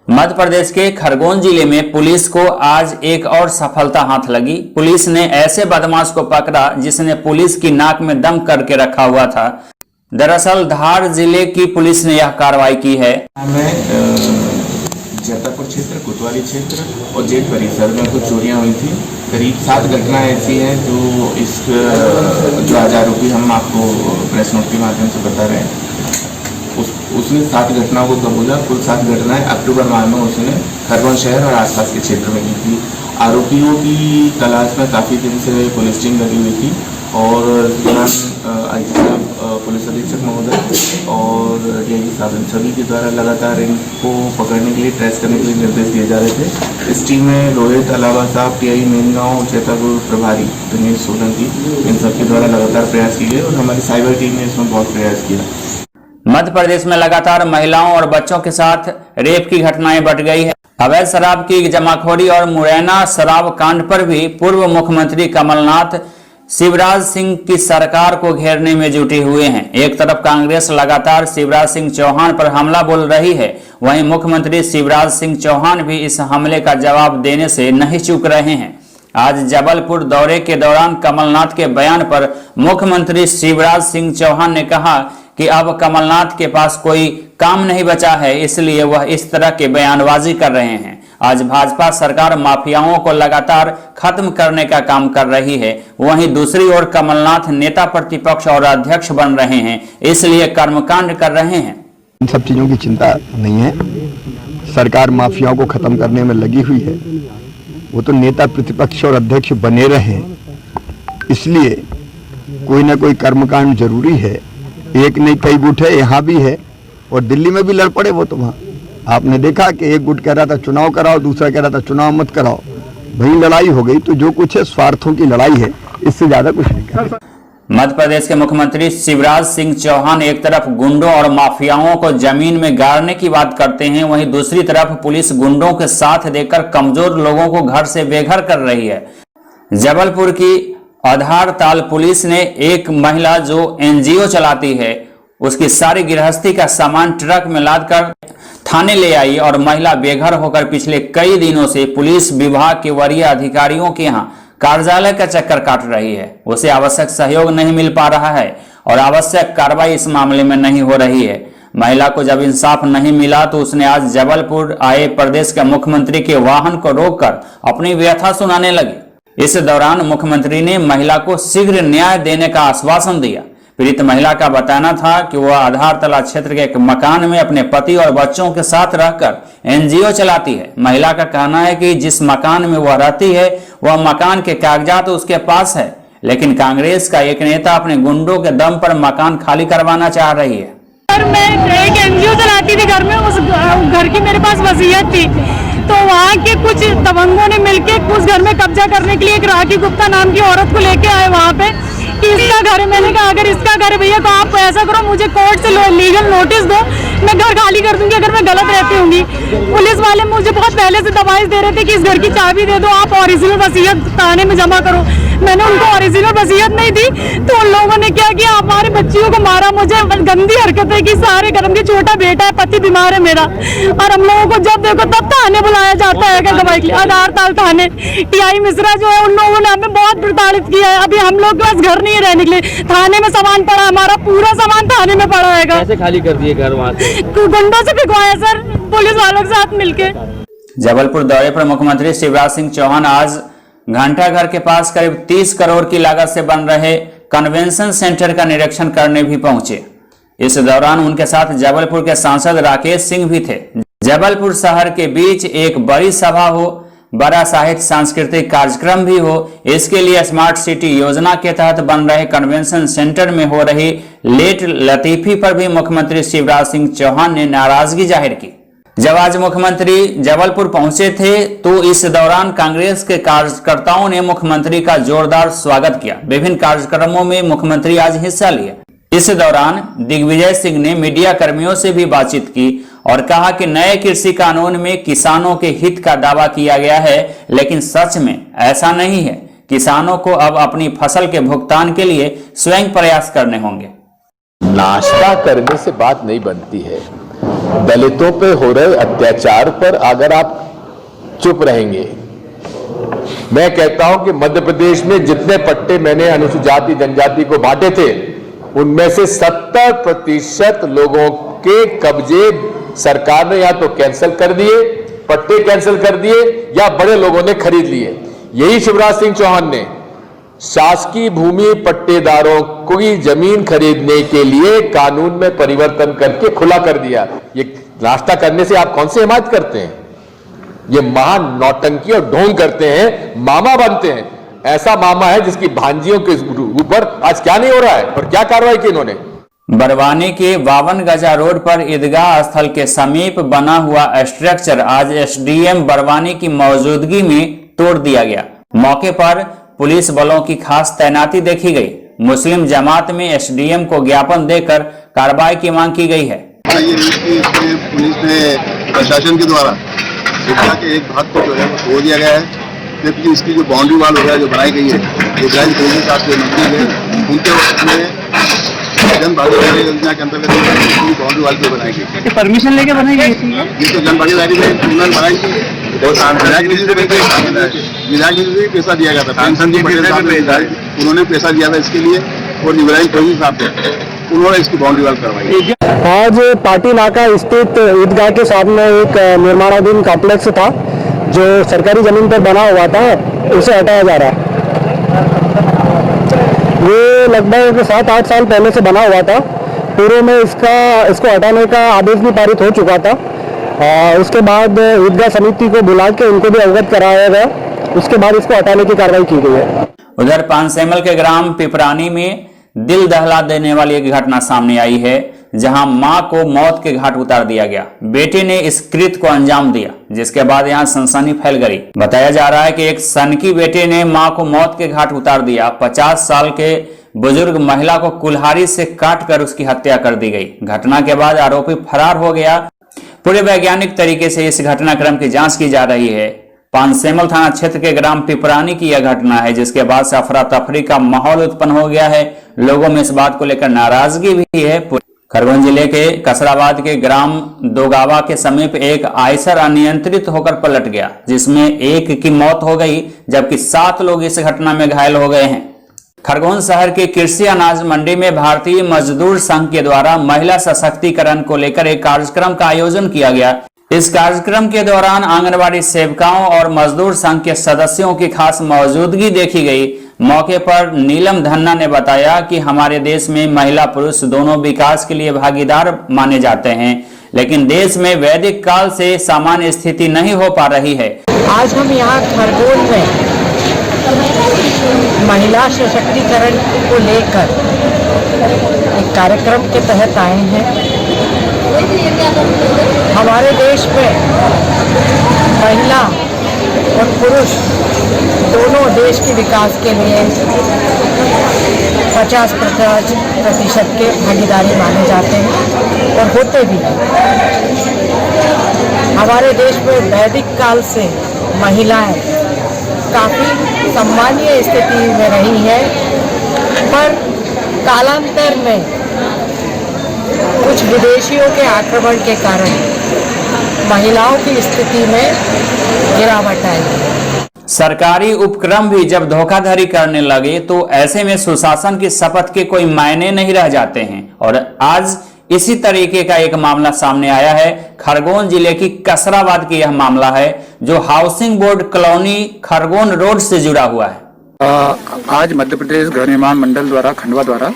मध्य प्रदेश के खरगोन जिले में पुलिस को आज एक और सफलता हाथ लगी। पुलिस ने ऐसे बदमाश को पकड़ा जिसने पुलिस की नाक में दम करके रखा हुआ था। दरअसल धार जिले की पुलिस ने यह कार्रवाई की है। जैतापुर क्षेत्र, कोतवाली क्षेत्र और जेल परिसर में कुछ चोरियां हुई थी। करीब 7 घटनाएं ऐसी हैं जो आज आरोपी हम आपको प्रेस नोट के माध्यम से बता रहे हैं। उसने 7 घटनाओं को कबूला। कुल 7 घटनाएं अक्टूबर माह में उसने खरगोन शहर और आसपास के क्षेत्र में की थी। आरोपियों की तलाश में काफ़ी दिन से पुलिस टीम लगी हुई थी और पुलिस अधीक्षक महोदय और डीआईजी साहब सभी के द्वारा लगातार इनको पकड़ने के लिए, ट्रेस करने के लिए निर्देश दिए जा रहे थे। इस टीम में रोहित अलावा साहब, टीआई मेन गाँव, जैतापुर प्रभारी दिनेश सोलंकी, इन सबके द्वारा लगातार प्रयास किए गए और हमारी साइबर टीम ने इसमें बहुत प्रयास किया। मध्य प्रदेश में लगातार महिलाओं और बच्चों के साथ रेप की घटनाएं बढ़ गई है। अवैध शराब की जमाखोरी और मुरैना शराब कांड पर भी पूर्व मुख्यमंत्री कमलनाथ शिवराज सिंह की सरकार को घेरने में जुटे हुए हैं। एक तरफ कांग्रेस लगातार शिवराज सिंह चौहान पर हमला बोल रही है, वहीं मुख्यमंत्री शिवराज सिंह चौहान भी इस हमले का जवाब देने से नहीं चूक रहे हैं। आज जबलपुर दौरे के दौरान कमलनाथ के बयान पर मुख्यमंत्री शिवराज सिंह चौहान ने कहा कि अब कमलनाथ के पास कोई काम नहीं बचा है, इसलिए वह इस तरह के बयानबाजी कर रहे हैं। आज भाजपा सरकार माफियाओं को लगातार खत्म करने का काम कर रही है, वहीं दूसरी ओर कमलनाथ नेता प्रतिपक्ष और अध्यक्ष बन रहे हैं, इसलिए कर्मकांड कर रहे हैं। इन सब चीजों की चिंता नहीं है। सरकार माफियाओं को खत्म करने में लगी हुई है। वो तो नेता प्रतिपक्ष और अध्यक्ष बने रहे, इसलिए कोई ना कोई कर्मकांड जरूरी है। एक नहीं कई गुट है, यहाँ भी है और दिल्ली में भी लड़ पड़े। वो तो वहाँ आपने देखा कि एक गुट कह रहा था चुनाव कराओ, दूसरा कह रहा था चुनाव मत कराओ, वही लड़ाई हो गई। तो जो कुछ है स्वार्थों की लड़ाई है, इससे ज्यादा कुछ नहीं। मध्य प्रदेश के मुख्यमंत्री शिवराज सिंह चौहान एक तरफ गुंडों और माफियाओं को जमीन में गाड़ने की बात करते हैं, वहीं दूसरी तरफ पुलिस गुंडों के साथ देकर कमजोर लोगों को घर से बेघर कर रही है। जबलपुर की आधार ताल पुलिस ने एक महिला जो एनजीओ चलाती है, उसकी सारी गृहस्थी का सामान ट्रक में लादकर थाने ले आई और महिला बेघर होकर पिछले कई दिनों से पुलिस विभाग के वरीय अधिकारियों के यहाँ कार्यालय का चक्कर काट रही है। उसे आवश्यक सहयोग नहीं मिल पा रहा है और आवश्यक कार्रवाई इस मामले में नहीं हो रही है। महिला को जब इंसाफ नहीं मिला तो उसने आज जबलपुर आए प्रदेश के मुख्यमंत्री के वाहन को रोककर अपनी व्यथा सुनाने लगी। इस दौरान मुख्यमंत्री ने महिला को शीघ्र न्याय देने का आश्वासन दिया। पीड़ित महिला का बताना था कि वह आधार तला क्षेत्र के एक मकान में अपने पति और बच्चों के साथ रहकर एनजीओ चलाती है। महिला का कहना है कि जिस मकान में वह रहती है वह मकान के कागजात उसके पास है, लेकिन कांग्रेस का एक नेता अपने गुंडों के दम पर मकान खाली करवाना चाह रही है। मैं एक एनजीओ चलाती थी घर में, उस घर की मेरे पास वसीयत थी, तो वहाँ के कुछ दबंगों ने मिलकर उस घर में कब्जा करने के लिए एक राखी गुप्ता नाम की औरत को लेके आए वहाँ पे कि इसका घर है। मैंने कहा अगर इसका घर है भैया तो आप ऐसा करो, मुझे कोर्ट से लीगल नोटिस दो, मैं घर खाली कर दूंगी अगर मैं गलत रहती होंगी। पुलिस वाले मुझे बहुत पहले से दबाइश दे रहे थे कि इस घर की चाबी दे दो, आप ओरिजिनल वसीयत थाने में जमा करो। मैंने उनको ओरिजिनल वसीयत नहीं दी तो उन लोगों ने क्या किया, हमारे बच्चियों को मारा। मुझे गंदी हरकत है कि सारे घर में छोटा बेटा है, पति बीमार है मेरा, और हम लोगों को जब देखो तब थाने बुलाया जाता है गवाही के लिए। आधार ताल थाने टीआई मिश्रा जो है उन लोगों ने हमें बहुत प्रताड़ित किया है। अभी हम लोग के पास घर नहीं है रहने के लिए, थाने में सामान पड़ा, हमारा पूरा सामान थाने में पड़ा है। कैसे खाली कर दिए घर वहाँ से? गुंडों से फिकवाया सर, पुलिस वालों के साथ मिलके। जबलपुर दौरे पर मुख्यमंत्री शिवराज सिंह चौहान आज घंटाघर के पास करीब 30 करोड़ की लागत से बन रहे कन्वेंशन सेंटर का निरीक्षण करने भी पहुंचे। इस दौरान उनके साथ जबलपुर के सांसद राकेश सिंह भी थे। जबलपुर शहर के बीच एक बड़ी सभा हो, बड़ा साहित्य सांस्कृतिक कार्यक्रम भी हो, इसके लिए स्मार्ट सिटी योजना के तहत बन रहे कन्वेंशन सेंटर में हो रही लेट लतीफी पर भी मुख्यमंत्री शिवराज सिंह चौहान ने नाराजगी जाहिर की। जब आज मुख्यमंत्री जबलपुर पहुंचे थे तो इस दौरान कांग्रेस के कार्यकर्ताओं ने मुख्यमंत्री का जोरदार स्वागत किया। विभिन्न कार्यक्रमों में मुख्यमंत्री आज हिस्सा लिए। इस दौरान दिग्विजय सिंह ने मीडिया कर्मियों से भी बातचीत की और कहा कि नए कृषि कानून में किसानों के हित का दावा किया गया है, लेकिन सच में ऐसा नहीं है। किसानों को अब अपनी फसल के भुगतान के लिए स्वयं प्रयास करने होंगे। नाश्ता करने से बात नहीं बनती है, दलितों पे हो रहे अत्याचार पर अगर आप चुप रहेंगे, मैं कहता हूं कि मध्य प्रदेश में जितने पट्टे मैंने अनुसूचित जाति जनजाति को बांटे थे, उनमें से 70% लोगों के कब्जे सरकार ने या तो कैंसिल कर दिए, पट्टे कैंसिल कर दिए, या बड़े लोगों ने खरीद लिए। यही शिवराज सिंह चौहान ने शासकीय भूमि पट्टेदारों की जमीन खरीदने के लिए कानून में परिवर्तन करके खुला कर दिया। ये रास्ता करने से आप कौन से हिमायत करते हैं? ये महान नौटंकी और ढोंग करते हैं, मामा बनते हैं। ऐसा मामा है जिसकी भांजियों के ऊपर आज क्या नहीं हो रहा है और क्या कार्रवाई की इन्होंने। बरवानी के 52 गजा रोड पर ईदगाह स्थल के समीप बना हुआ स्ट्रक्चर आज एसडीएम बरवानी की मौजूदगी में तोड़ दिया गया। मौके पर पुलिस बलों की खास तैनाती देखी गई। मुस्लिम जमात में एसडीएम को ज्ञापन देकर कार्रवाई की मांग की गई है। पुलिस ने प्रशासन के द्वारा ईदगाह के एक भाग को जो है वो तोड़ दिया गया है, जबकि इसकी जो बाउंड्री वाल वगैरह जो बनाई गई है इब्राहिम फौजी साहब के नजदीक है, उनके वक्त में जन भागीदारी योजना के अंतर्गत बाउंड्री वाल जो बनाई गई, परमिशन लेके बनाई गई थी। ये तो जन भागीदारी में उन्होंने बनाई थी और विधायक निधि से भी पैसा दिया गया था। उन्होंने पैसा दिया था इसके लिए और इब्राहिम फौजी साहब थे, उन्होंने इसकी बाउंड्री वाल करवाई। आज पार्टी नाका स्थित ईदगाह के सामने एक निर्माणाधीन कॉम्प्लेक्स था जो सरकारी जमीन पर बना हुआ था, उसे हटाया जा रहा है। ये लगभग 7-8 साल पहले से बना हुआ था। पूर्व में इसको हटाने का आदेश भी पारित हो चुका था। उसके बाद ईदगाह समिति को बुला के उनको भी अवगत कराया गया, उसके बाद इसको हटाने की कार्रवाई की गई है। उधर पानसेमल के ग्राम पिपरानी में दिल दहला देने वाली एक घटना सामने आई है, जहां मां को मौत के घाट उतार दिया गया। बेटे ने इस कृत्य को अंजाम दिया, जिसके बाद यहां सनसनी फैल गई। बताया जा रहा है कि एक सनकी बेटे ने मां को मौत के घाट उतार दिया। 50 साल के बुजुर्ग महिला को कुल्हाड़ी से काटकर उसकी हत्या कर दी गई। घटना के बाद आरोपी फरार हो गया। पूरे वैज्ञानिक तरीके से इस घटनाक्रम की जांच की जा रही है। पानसेमल थाना क्षेत्र के ग्राम पिपरानी की यह घटना है, जिसके बाद से अफरा तफरी का माहौल उत्पन्न हो गया है। लोगों में इस बात को लेकर नाराजगी भी है। खरगोन जिले के कसराबाद के ग्राम दोगावा के समीप एक आयसर अनियंत्रित होकर पलट गया, जिसमें एक की मौत हो गई, जबकि 7 लोग इस घटना में घायल हो गए हैं। खरगोन शहर के कृषि अनाज मंडी में भारतीय मजदूर संघ के द्वारा महिला सशक्तिकरण को लेकर एक कार्यक्रम का आयोजन किया गया। इस कार्यक्रम के दौरान आंगनबाड़ी सेविकाओं और मजदूर संघ के सदस्यों की खास मौजूदगी देखी गई। मौके पर नीलम धन्ना ने बताया कि हमारे देश में महिला पुरुष दोनों विकास के लिए भागीदार माने जाते हैं, लेकिन देश में वैदिक काल से सामान्य स्थिति नहीं हो पा रही है। आज हम यहाँ खरगोन में महिला सशक्तिकरण को लेकर एक कार्यक्रम के तहत आए हैं। हमारे देश में महिला और पुरुष दोनों देश के विकास के लिए 50% के भागीदारी माने जाते हैं और होते भी हैं। हमारे देश में वैदिक काल से महिलाएं काफ़ी सम्मानीय स्थिति में रही है, पर कालांतर में कुछ विदेशियों के आक्रमण के कारण महिलाओं की स्थिति में गिरावट आई। सरकारी उपक्रम भी जब धोखाधड़ी करने लगे तो ऐसे में सुशासन की शपथ के कोई मायने नहीं रह जाते हैं। और आज इसी तरीके का एक मामला सामने आया है। खरगोन जिले की कसराबाद की यह मामला है, जो housing board colony Khargone road से जुड़ा हुआ है। आज मध्य प्रदेश गृह निर्माण मंडल द्वारा खंडवा द्वारा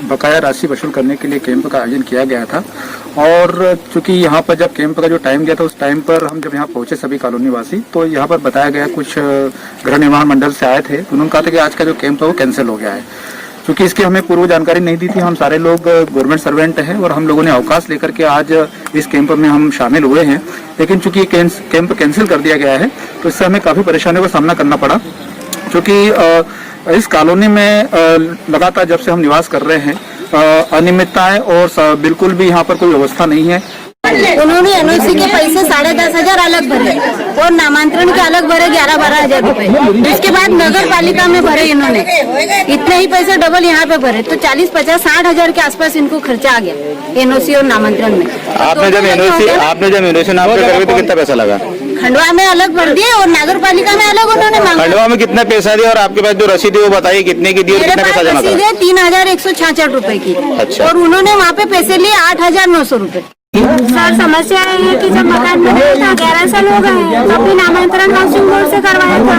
बकाया राशि वसूल करने के लिए कैंप का आयोजन किया गया था। और चूंकि यहाँ पर जब कैंप का जो टाइम गया था, उस टाइम पर हम जब यहाँ पहुंचे सभी कॉलोनी वासी, तो यहाँ पर बताया गया, कुछ गृह निर्माण मंडल से आए थे, उन्होंने कहा था कि आज का जो कैंप था वो कैंसिल हो गया है। क्योंकि इसकी हमें पूर्व जानकारी नहीं दी थी। हम सारे लोग गवर्नमेंट सर्वेंट हैं और हम लोगों ने अवकाश लेकर के आज इस कैंप में हम शामिल हुए हैं। लेकिन चूंकि कैंप कैंसिल कर दिया गया है, तो इससे हमें काफी परेशानियों का सामना करना पड़ा। क्योंकि इस कॉलोनी में लगातार जब से हम निवास कर रहे हैं, अनियमितताएं और बिल्कुल भी यहाँ पर कोई व्यवस्था नहीं है। उन्होंने एनओसी के पैसे 10,500 अलग भरे और नामांतरण के अलग भरे 11-12 हजार रुपए। इसके बाद नगर पालिका में भरे इन्होंने इतने ही पैसे डबल यहाँ पे भरे, तो 40-50-60 हजार के आसपास इनको खर्चा आ गया एनओसी और नामांतरण में। आपने जब एनओसी नाम करवाई तो कितना पैसा लगा? खंडवा में अलग भर दिए और नगर पालिका में अलग उन्होंने मांगा। खंडवा में कितना पैसा दिया और आपके पास जो रसीद है वो बताइए कितने की दी और कितना पैसा जमा रसीद है 3,166 रुपए की। अच्छा। और उन्होंने वहाँ पे पैसे लिए 8,900 रुपए। सर समस्या है कि जब मकान बनाया था 11 साल हो गए, तब भी नामांतरण हाउसिंग बोर्ड से करवाया था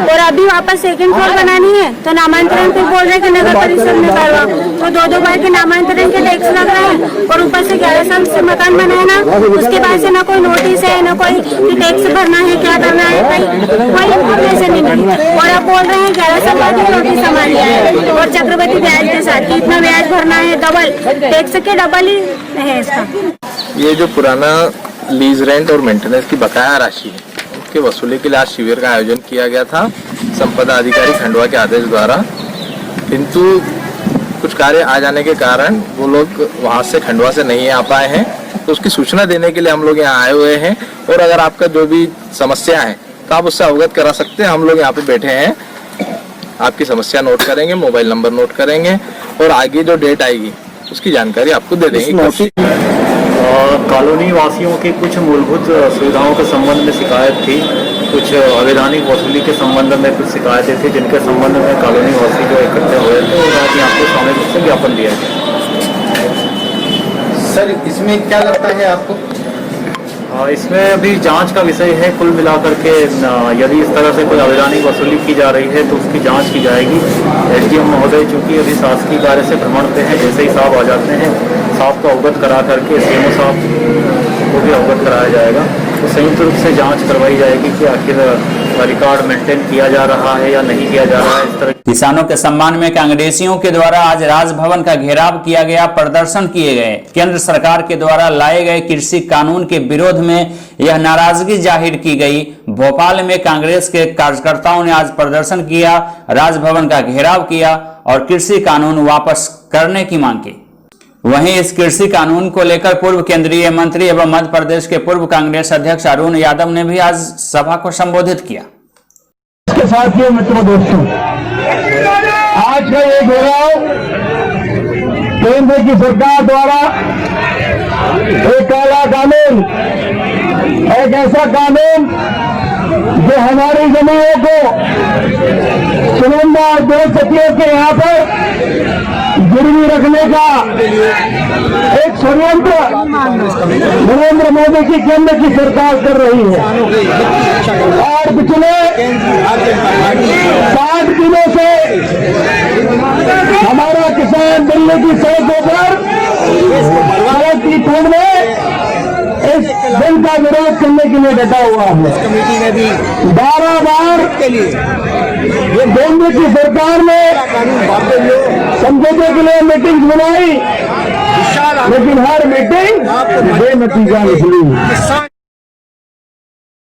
और अभी वापस सेकंड फ्लोर बनानी है तो नामांतरण फिर बोल रहे कि नगर परिषद में करवा, तो 2-2 बार के नामांतरण के टैक्स लग रहा है और ऊपर से 11 साल से मकान बनाया ना, उसके बाद से न कोई नोटिस है न कोई टैक्स भरना है क्या करना है, कोई इन्फॉर्मेशन ही नहीं। और अब बोल रहे हैं 11 साल बाद नोटिस सामान लिया है और चक्रवृद्धि ब्याज के साथ इतना ब्याज भरना है, डबल टैक्स के डबल ही है इसका। ये जो पुराना लीज रेंट और मेंटेनेंस की बकाया राशि है उसके वसूली के लिए आज शिविर का आयोजन किया गया था संपदा अधिकारी खंडवा के आदेश द्वारा, किंतु कुछ कार्य आ जाने के कारण वो लोग वहां से खंडवा से नहीं आ पाए हैं, तो उसकी सूचना देने के लिए हम लोग यहाँ आए हुए हैं। और अगर आपका जो भी समस्या है तो आप उससे अवगत करा सकते हैं। हम लोग यहाँ पे बैठे हैं, आपकी समस्या नोट करेंगे, मोबाइल नंबर नोट करेंगे और आगे जो डेट आएगी उसकी जानकारी आपको दे देंगे। कॉलोनी वासियों की कुछ मूलभूत सुविधाओं के संबंध में शिकायत थी, कुछ अवैधानिक वसूली के संबंध में कुछ शिकायतें थी जिनके संबंध में कॉलोनी वासी जो इकट्ठे हुए थे और आज यहाँ पे सामूहिक रूप से ज्ञापन दिया गया। सर इसमें क्या लगता है आपको? इसमें अभी जांच का विषय है। कुल मिलाकर के यदि इस तरह से कोई अवैधानिक वसूली की जा रही है तो उसकी जांच की जाएगी। एसडीएम महोदय चूंकि अभी शासकीय कार्य से भ्रमण पे हैं, जैसे ही साहब आ जाते हैं साहब को अवगत करा करके सीएमओ साहब को भी अवगत कराया जाएगा, तो संयुक्त रूप से जांच करवाई जाएगी कि आखिर रिकॉर्ड मेंटेन किया जा रहा है या नहीं किया जा रहा है। इस तरह किसानों के सम्मान में कांग्रेसियों के द्वारा आज राजभवन का घेराव किया गया, प्रदर्शन किए गए। केंद्र सरकार के द्वारा लाए गए कृषि कानून के विरोध में यह नाराजगी जाहिर की गई। भोपाल में कांग्रेस के कार्यकर्ताओं ने आज प्रदर्शन किया, राजभवन का घेराव किया और कृषि कानून वापस करने की मांग की। वहीं इस कृषि कानून को लेकर पूर्व केंद्रीय मंत्री एवं मध्य प्रदेश के पूर्व कांग्रेस अध्यक्ष अरुण यादव ने भी आज सभा को संबोधित किया। इसके साथियों, मित्रों, दोस्तों, आज का ये घेराव केंद्र की सरकार द्वारा एक काला कानून, एक ऐसा कानून जो हमारी जमीनों को चुनिंदा उद्योगपतियों के यहाँ पर गिरवी रखने का एक षड्यंत्र नरेंद्र मोदी की केंद्र की सरकार कर रही है। और पिछले 5 दिनों से हमारा किसान दिल्ली की सड़कों पर सड़क की ठोड़ में इस बिल का विरोध करने के लिए डटा हुआ है। कमेटी ने भी 12 बार केंद्र की सरकार ने समझौते के लिए मीटिंग बुलाई, लेकिन हर मीटिंग बेनतीजा निकली।